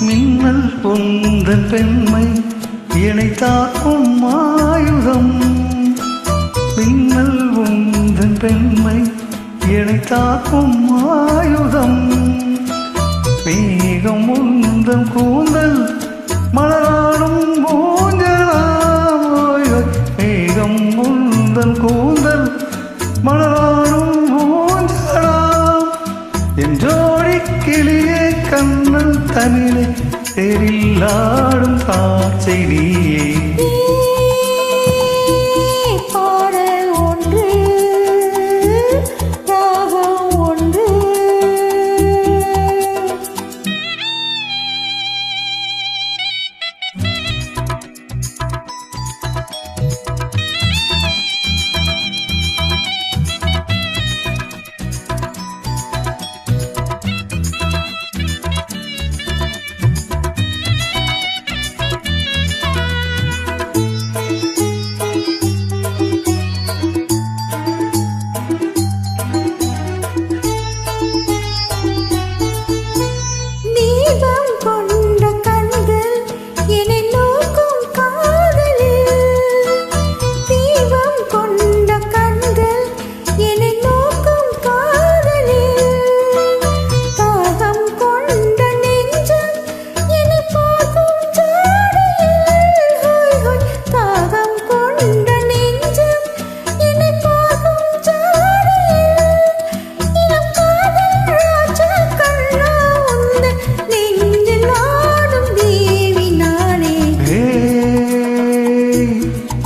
மின்னல் பொந்தன் பெண்மை இணைத்தாக்கும் ஆயுதம். மின்னல் பொந்தன் பெண்மை இணைத்தாக்கும் ஆயுதம். மேகம் உந்தன் கூந்தல் மலராடும் ஊஞ்சலாம். மேகம் உந்தன் கூந்தல் மலராடும் ஊஞ்சலாம். என் ஜோடி கிளியே கண்ணன் தனிலே தெரில்லாடும் காட்சை நீயே. பாடல் ஒன்று ராகம் ஒன்று.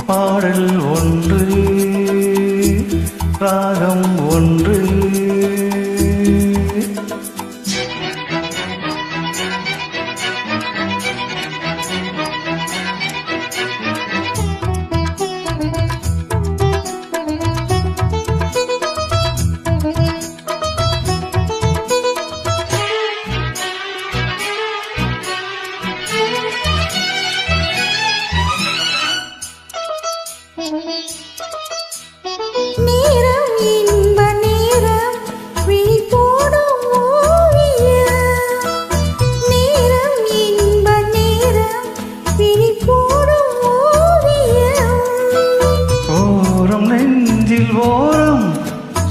பாடல் ஒன்று ராகம் ஒன்று. நேரம் இன்ப நேரம் விழி போடும் ஓவியம். நேரம் இன்ப நேரம் விழி போடும் ஓவியம். ஓரம் நெஞ்சில் ஓரம்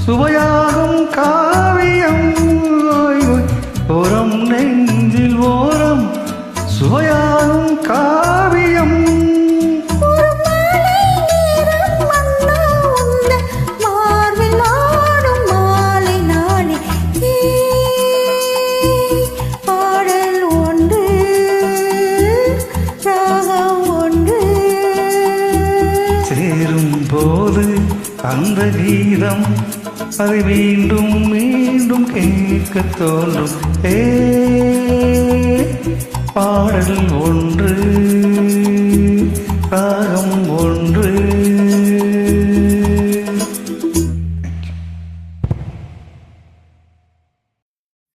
சுவையாகும் காவியம். ஓரம் நெஞ்சில் ஓரம் சுவையாகும் காவியம். சேரும்போது அந்த கீதம் அதை மீண்டும் மீண்டும் கேட்க தோன்றும். பாடல் ஒன்று